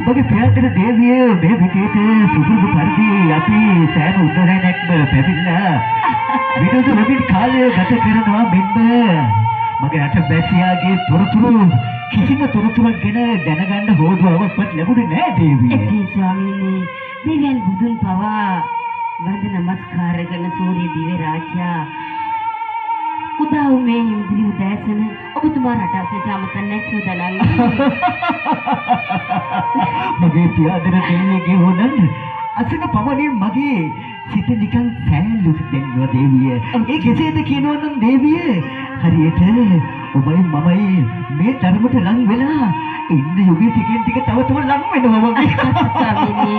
ඔබගේ ප්‍රාර්ථන දේවිය මේ විදියට සුදුසු පරිදි අපි සෑම උදෑසනක්ම පැමිණලා විනෝද රොබින් කාලය ගත කරනවා මෙන්න මගේ රටවැසියාගේ තොරතුරු කිසිම තොරතුරක් ගැන දැනගන්න හොදුවක්වත් ලැබුණේ නැහැ දේවිය. ඒ ස්වාමීනි දෙවියන් බුදුන් පවා වන්ද නමස්කාර කරන සූර්ය දිව්‍ය රාජ්‍යා උදා මේ ඉන්ද්‍රිය උදෑසන ඔබතුමා රට අමතන්නේ සෝදනන් මගේ පියාදර දෙවියගේ හොනන් අසන පවණින් මගේ සිත නිකන් සෑල්ලුත් දෙන්නවා දේවිය. ඒ කෙසේද කියනවා නම් දේවිය හරියට ඔබයි මමයි මේ තරමට ලං වෙලා ඉන්න යුගයේ ටිකෙන් ටික තව ලං වෙනවා වගේ. ස්වාමීනි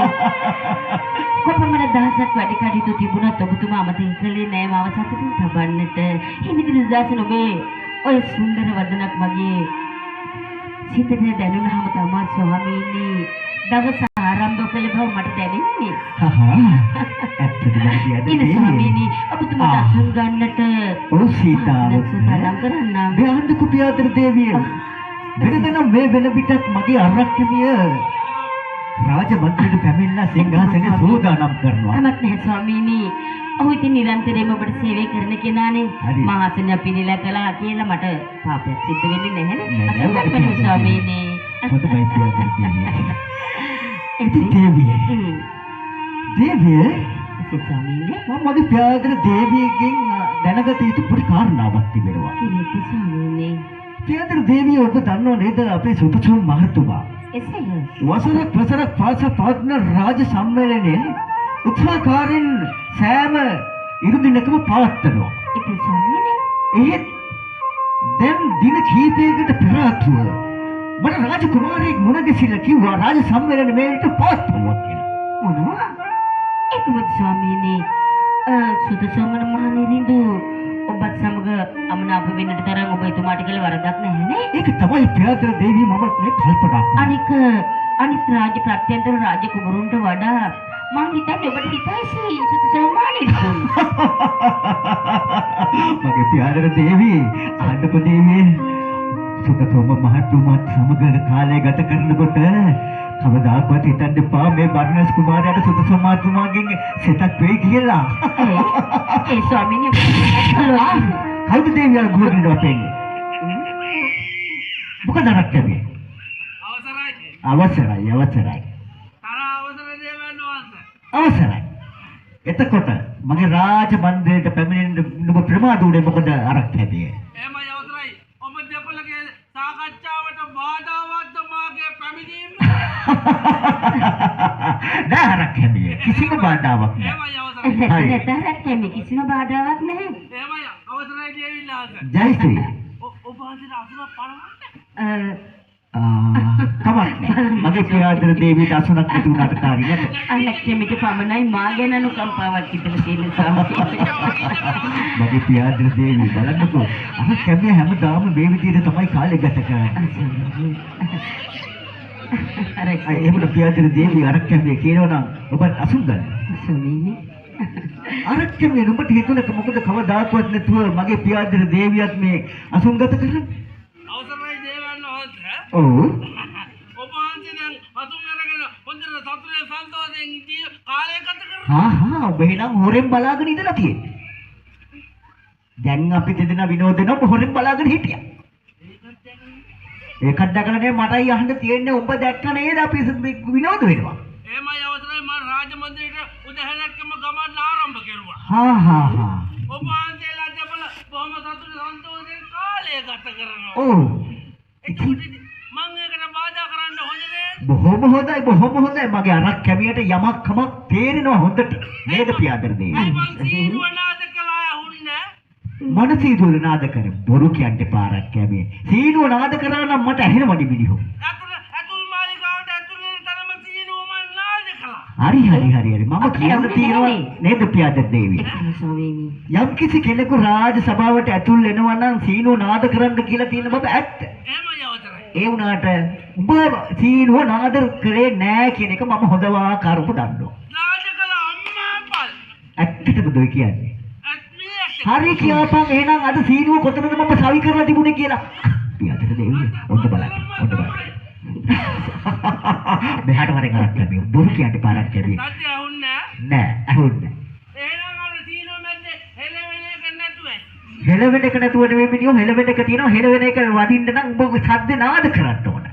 කොපමණ දහසක් වැඩ කටයුතු තිබුණත් ඔබතුමා අමතක කළේ නෑ මාව සතුටින් තබන්නට. හිමිදිරි උදාසන ඔබේ ඔය සුන්දර වදනක් මගේ සිතට දැනුණාම තමයි ස්වාමීනි දවස ආරම්භ කළ බව මට දැනෙන්නේ. ඇත්තටම ඉතින් ස්වාමීනි ඔබතුමාට අසුන් ගන්නට ඔව් සීතාව සුසලම් කරන්නම්. බයන්ද කුපියාදර දේවිය වෙනදනම් මේ වෙන පිටත් මගේ අරක්කමිය රාජ මන්ත්‍රීට පැමිණලා සිංහාසනේ සූදානම් කරනවා. අමත් නැහැ ස්වාමීනි. ඔහු ඉතින් නිරන්තරයෙන්ම ඔබට සේවය කරන කෙනානේ. මා ආසනය පිළිලා කළා කියලා මට පාපයක් සිද්ධ වෙන්නේ නැහැනේ. අසුන් ස්වාමීනි. මොකදයි කියන්නේ? දේවිය ස්වාමීනි මම මගේ පියාදර දේවියගෙන් දැනගත යුතු පොඩි කාරණාවක් තිබෙනවා. කිලිට ස්වාමීනි. පියාදර දේවිය ඔබ දන්නව නේද අපේ සුපචුම් මහතුමා එසේය. වසරක් පාසා පවත්වන රාජ සම්මේලනයෙන් උත්සාහකාරයෙන් සෑම ඉරුදිනකම පවත්වනවා. ඉතින් ස්වාමීනි එහෙත් දැන් දින කීපයකට පෙර ආතුව මට රාජකුමාරයෙක් මුණ ගැසිලා කිව්වා රාජ සම්මේලනය මේකට පවත්වනවා කියලා. මොනවා? ඒකම ස්වාමීනි සුදසෝමන මහණෙනිදු ඔබත් සමග අමනාප වෙන්නට තරම් ඔබ එතුමාට කියලා වරදක් නැහැනේ. ඒක තමයි පියාදර දේවිය මම මේ කල්පනා කරන්නේ. අනිත් රාජ්‍ය ප්‍රත්‍යන්තර රාජ්‍ය කුමරුන්ට වඩා මං හිතන්නේ ඔබට හිතයිසි සුදසෝමනේනිදු. මගේ පියාදර දේවිය ආණ්ඩුපති දේවිය සුදසෝම මහතුමාත් සමග කාලය ගත කරනකොට කවදාකවත් හිතන්න එපා මේ බර්ණස් කුමාරයාට සුදසෝම මහතුමාගෙන් සිතක් වෙයි කියලා. ඒ ස්වාමීනි කවුද දේවියන් ගුවරින් වටෙන්නේ? මොකද රක්කන්නේ? අවසරයි. අවසරයි. එතකොට මගේ රාජ මන්දිරයට පැමිණෙන්න නුඹ ප්‍රමාද උනේ මොකද ආරක්ෂකයේ? එහෙමයි අවසරයි. ඔබ දෙපළගේ සාකච්ඡාවට බාධාවත්ද මාගේ පැමිණීම? නෑ ආරක්ෂකයේ කිසිම බාධාවක් නෑ. එහෙමයි අවසරයි. නැතරක් කිසිම බාධාවක් නැහැ. එහෙමයි අවසරයි දේවිලාස. ජයශ්‍රී. ඔබ අන්තිම අසුරක් පරවන්න. කමක් නෑ. මගේ පියාදර දේවියට අසුනක් නැති උනාට කාරියට. අලක්ෂමිට පමණයි මා ගැන අනුකම්පාවක් තිබෙන තියෙන ස්වාමීනි. මගේ පියාදර දේවිය බලන්නකෝ. අර කැමිය හැමදාම මේ විදිහට තමයි කාලය ගත කරන්නේ. එහෙම පියාදර දේවිය අර කැමිය කියනවා නම් ඔබ අසුන් ගන්න. ස්වාමීනි අර කැමිය නුඹට හිතුණක මොකද කවදාකවත් නැතුව මගේ පියාදර දේවියත් මේ අසුන් ගත කරන්නේ? අවසරයි දේවයන් වහන්සේ. ඔව්. ඔබ වහන්සේ දැන් අසුන් අරගෙන හොඳට සතුටේ සන්තෝෂයෙන් ඉඳී කාලය ගත කරනවා. ඔබ එහෙනම් හොරෙන් බලාගෙන ඉඳලා තියෙන්නේ. දැන් අපි දෙදෙනා විනෝදෙනව හොරෙන් බලාගෙන හිටියා. ඒකත් දැකලා නේ මටයි අහන්න තියෙන්නේ ඔබ දැක්ක නේද අපි විනෝද වෙනවා. එහෙමයි අවසරයි මම රාජ මන්දිරයට උදැහැණක්කම ගමන් ආරම්භ කෙරුවා. ඔබ වහන්සේලා දෙපළ බොහොම සතුටු සන්තෝෂයෙන් කාලය ගත කරනවා. ඔව්. මම ඒකට බාධා කරන්න හොඳ නෑ. බොහොම හොඳයි. මගේ අරක් කැමියට යමක් කමක් තේරෙනවා හොඳට. නේද පියාදර දේවිය? මම සීනුවනාද කළා හුන්නේ. මන සීදුවල නාද කරේ. බොරු කියන්න එපා අරක් කැමිය. සීනුව නාද කරා නම් මට ඇහෙනවනි මිනිහෝ. අතුල් මාලිගාවට ඇතුළේ තරම සීනුව මම නාද කළා. හරි. මම කියන්න තියෙනවා නේද පියාදර දේවිය? ස්වාමීනි යම් කිසි කෙනෙකු රාජ සභාවට ඇතුල් වෙනවා නම් සීනුව නාද කරන්න කියලා තියෙන බබ ඇත්ත. එහෙමයි අවසරයි. ඒ වුණාට උඹ සීනුව නාද කරේ නෑ කියන එක මම හොඳවා කරුප දන්නවා. නාද කළා අම්මා පල්. ඇත්තටද ඔය කියන්නේ? හරි කියපන් එහෙනම් අද සීනුව කොතනද මම සවි කරලා තිබුණේ කියලා. පියාදර දේවිය ඔන්න බලන්න. මෙහාට වරේ කරක් ලැබෙයි. බොරු කියන්න පාරක් ලැබෙයි. සත්‍ය අහුන්නේ නෑ අහුන්නේ. එහෙනම් අර සීනෝ මැද්දේ හෙලවෙන එක නැතුව හෙලවෙන එක නැතුව නෙවෙයි මිනිහෝ හෙලවෙන එක තියෙනවා. හෙලවෙන එක වදින්න නම් ඔබ සද්ද නාද කරන්න ඕන.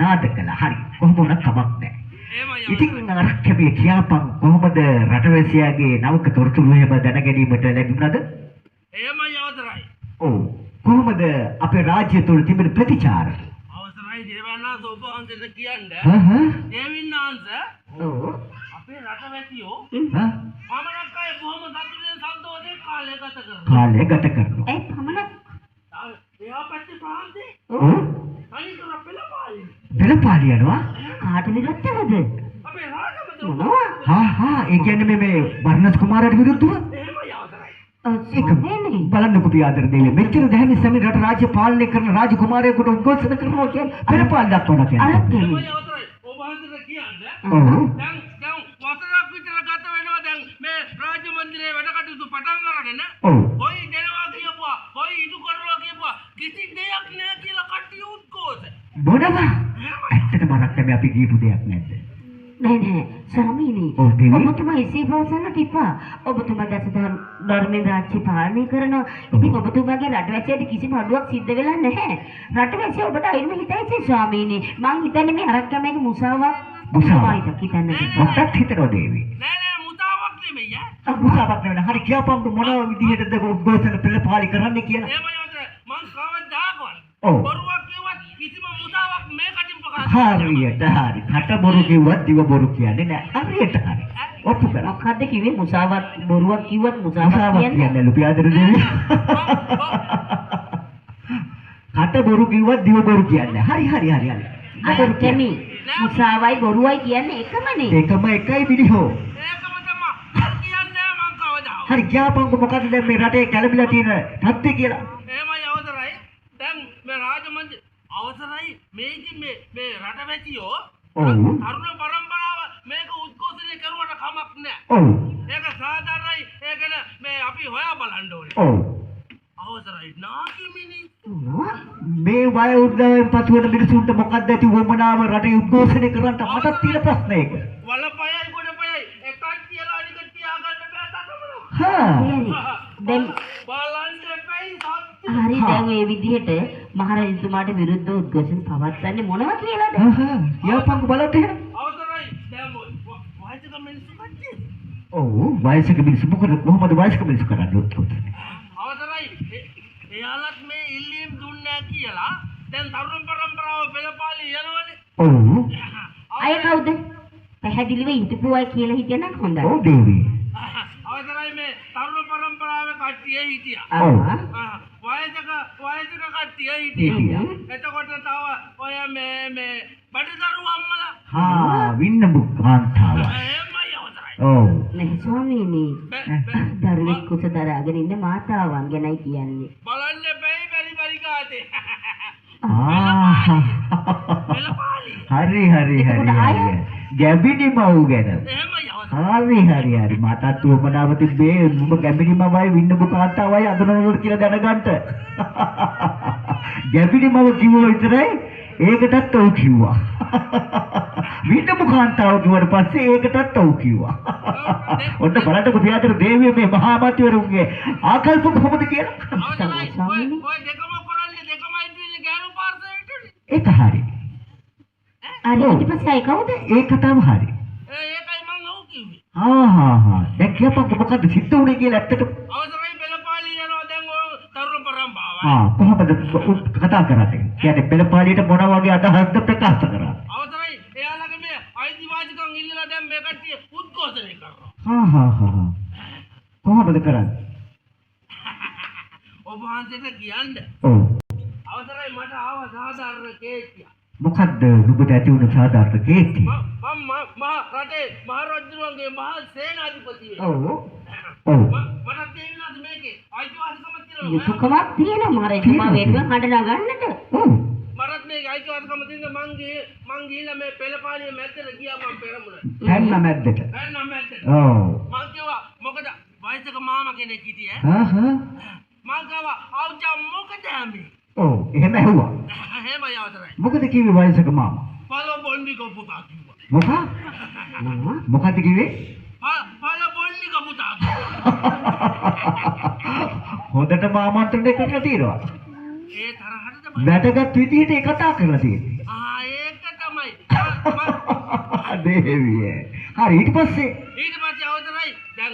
නාද කළා. හරි. කොහොම වුණත් කමක් නෑ. එහෙමයි ඉතින් අර කැපිය කියාපන් කොහොමද රටවැසියාගේ නවක තොරතුරු එහෙම දැන ගැනීමට ලැබුණාද? එහෙමයි අවසරයි ඔව්. කොහොමද අපේ රාජ්‍ය තුල තිබෙන ප්‍රතිචාර? අවසරයි දේවන්නා සෝපහන්සේට කියන්න හ්ම්. දේවින්නාන්ස ඔව්. අපේ රටවැසියෝ හා පමණක් අය බොහොම සතුටින් සන්තෝෂයෙන් කාලය ගත කරනවා. කාලය ගත කරනවා. ඒ පමණක් එයා පැත්තේ ප්‍රාන්තේ ඔව්. අනිතර පෙළපාලි. පෙළපාලි යනවා. කාට විරුද්ධවද? අපේ රාජමන්ත්‍රී මොනවා? හා ඒ කියන්නේ මේ බර්ණස් කුමාරට විරුද්ධව? එහෙමයි අවසරයි. ඒක ස්වාමීනි. බලන්නකෝ පියාදර දෙවියන් මෙච්චර දැහැමි සමි රට රාජ්‍ය පාලනය කරන රාජකුමාරයෙකුට උද්ඝෝෂණ කරනවා කියන්නේ පෙළපාලි දක්වනවා කියන්නේ. අරක් එහෙමයි දෙමි. අවසරයි. ඔබ හන්සේට කියන්න ඔව්. දැන් වසරක් විතර ගත වෙනවා දැන් මේ රාජ්‍ය මන්දිරේ වැඩ කටයුතු පටන් අරගෙන ඔව්. කොයි දෙනවා කියපුවා කොයි ඉදු කරනවා කියපුවා කිසි දෙයක් නෑ කියලා කට්ටිය උද්ඝෝෂ. මොනවා? ඇත්තටම අරක් තමයි අපි දීපු දෙයක් නැද්ද? නෑ නෑ ස්වාමීනි. ඔව් දෙවි. ඔබතුමා එසේ පවසන්නට එපා. ඔබතුමා දස ධර්මයෙන් රාජ්‍ය පාලනය කරනවා. ඉතින් ඔබතුමාගේ රටවැසියාට කිසිම අඩුවක් සිද්ධ වෙලා නැහැ. රටවැසියා ඔබට අයින්ම හිතයිසේ ස්වාමීනි. මං හිතන්නේ මේ අරක්කමගේ මුසාවක්. මුසාවක්? හිතන්නේ. ඔක්කත් හිතනවා දේවි. නෑ මුතාවක් නෙමෙයි ඈ. මුසාවක් නෙවෙයි. හරි කියපන්කො මොන විදිහටද උද්ඝෝෂණ පෙළපාලි කරන්න කියලා. එහෙමයි අවසරයි. මං කවදාකවත් ඔව්. බොරුවක් කිව්වත් කිසිම මුතාවක් මේ කටින් ප්‍රකාශ කරන්නේ හරියට හරි. කට බොරු කිව්වත් දිව බොරු කියන්නේ නෑ. හරියට හරි. ඔප්පු කරා. මොකද්ද කිව්වේ මුසාවක් බොරුවක් කිව්වත් මුසාවක් මුසාවක් කියන්නේ? කියන්නේ ලුපියාදර දෙවි. කට බොරු කිව්වත් දිව බොරු කියන්නේ. හරි. අර කෙමි මුසාවයි බොරුවයි කියන්නේ එකමනේ. ඒකම එකයි මිනිහෝ. ඒකම තමයි. අර කියන්නේ මං කවදාවත්. හරි කියපන්කො මොකද්ද දැන් මේ රටේ කැළඹිලා තියෙන තත්ත්වය කියලා. එහෙමයි අවසරයි. දැන් මේ රාජමන්ත්‍රී අවසරයි මේකේ මේ රටවැසියෝ ඔව්. තරුණ පරම්පරාව මේක උද්ඝෝෂණය කරුවට කමක් නෑ. ඔව්. ඒක සාධාරණයි. ඒකන මේ අපි හොයා බලන්න ඕනේ. ඔව්. අවසරයි නාකි මිනිස්සු. මේ වය උද්දාවෙන් පසු වෙන මිනිසුන්ට මොකක්ද ඇති වමනාව රටේ උද්ඝෝෂණය කරන්න මටත් තියෙන ප්‍රශ්න ඒක. වලපයයි ගොඩපයයි එකක් කියලා අනිකට තියාගන්න බෑ තකමන. හා. දැන් බලන්න එපයි සත්‍ය. හරි දැන් මේ විදිහට මහරජතුමාට විරුද්ධව උද්ඝෝෂණ පවත්වන්නේ මොනවා කියලාද? හා. කියපන්කො බලන්න එහෙනම්. අවසරයි දැන් වයසක මිනිස්සු කට්ටිය. ඔව් වයසක මිනිස්සු මොකද කොහොමද වයසක මිනිස්සු කරන්නේ උද්ඝෝෂණය? අවසරයි එයාලත් මේ ඉල්ලීම් දුන්නේ කියලා දැන් තරුණ පරම්පරාව පෙළපාලි යනවනේ. ඔව්. අය කවුද? පැහැදිලිව හිටපු අය කියලා හිතනක් හොඳයි. ඔව් දේවි. අවසරයි මේ තරුණ පරම්පරාවේ කට්ටිය හිටියා. ඔව්. වයසක කට්ටිය හිටියා. හිටියා. එතකොට තව ඔය මේ බඩදරු අම්මලා හා වින්නඹු කාන්තාව. එහෙමයි අවසරයි. ඔව්. නැහැ ස්වාමීනි. දරුවෙක් කුස දරාගෙන ඉන්න මාතාවන් ගැනයි කියන්නේ. බලන්න බැයි බැරි ගාතේ. පෙළපාලි. හරි. ගැබිනි මව් ගැන. එහෙමයි අවසරයි. හරි. මටත් උවමනාව තිබ්බේ උඹ ගැබිනි මවයි වින්නඹු කාන්තාවයි අඳුනනවලු කියලා දැනගන්න. ගැබිනි මව කිව්ව විතරයි ඒකටත් ඔව් කිව්වා. වින්නඹු කාන්තාව කිව්වට පස්සේ ඒකටත් ඔව් කිව්වා. ඔන්න බලන්නකො පියාදර දේවිය මේ මහා මන්ත්‍රීවරුන්ගේ ආකල්ප කොහොමද කියලා. අවසරයි. ඔය දෙකම කරන්නේ දෙකමයි තියෙන්නේ ගෑනු පාර්ශවයටනේ. ඒක හරි. හරි ඊට පස්සේ අය කවුද? ඒ කතාව හරි. ඒකයි මං ඔව් කිව්වේ. හා. දැන් කියපන්කො මොකද්ද සිද්ධ වුනේ කියලා ඇත්තට. අවසරයි පෙළපාලි යනවා දැන් ඔය තරුණ පරම්පරාව. කොහොමද කතා කරන්නේ? කියන්නේ පෙළපාලියට මොන වගේ අදහස්ද ප්‍රකාශ කරන්නේ? අවසරයි එයාලගේ මේ අයිතිවාසිකම් ඉල්ලලා දැන් මේ කට්ටිය උද්ඝෝෂණය කරනවා. හා. කොහොමද කරන්නේ? ඔබ වහන්සේට කියන්න. ඔව්. අවසරයි මට ආව සාධාරණ කේතිය. මොකද්ද නුඹට ඇති වුණ සාධාරණ කේන්ති? මම රටේ මහරජුරුවන්ගේ මහා සේනාධිපති වෙනවා. ඔව්. මට තේරෙනවද මේකේ අයිතිවාසිකමක් තියෙනවා? යුතුයකමක් තියෙනවා මහරජතුමා වේගයෙන් හඬ නගන්නට. ඔව්. මරත් මේක අයිතිවාසිකම තියෙන මං ගිහිල්ලා මේ පෙළපාලිය මැද්දට ගියා මම පෙරමුණ. පැන්න මැද්දට. පැන්න මැද්දට. ඔව්. මං කිව්වා මොකද වයසක මාමා කෙනෙක් හිටියේ. හා. මං කිව්වා අවුජා මොකද මේ? ඔව් එහෙම ඇහුවා. එහෙමයි අවසරයි. මොකද කිව්වේ වයසක මාමා? පළොව බොන්නික පුතා කිව්වා. මොකක්ද කිව්වේ? පල බොන්නික පුතා කිව්වා. හොඳටම ආමන්ත්‍රණය කරලා තියෙනවා. ඒ තරහට තමයි. වැදගත් විදිහට ඒ කතා කරලා තියෙන්නේ. ඒක තමයි. දේවිය. හරි ඊට පස්සේ ඊට පස්සේ අවතරයි දැන්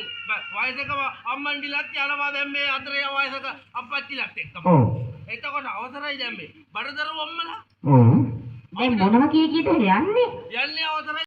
වයසක අම්මන්ඩිලත් යනවා දැන් මේ අතරේ වයසක අප්පච්චිලත් එක්කම. ඔව්. එතකොට අවතරයි දැන් මේ බඩදරුව අම්මලා. ඔව්. දැන් මොනවා කීයද යන්නේ? යන්නේ අවතරයි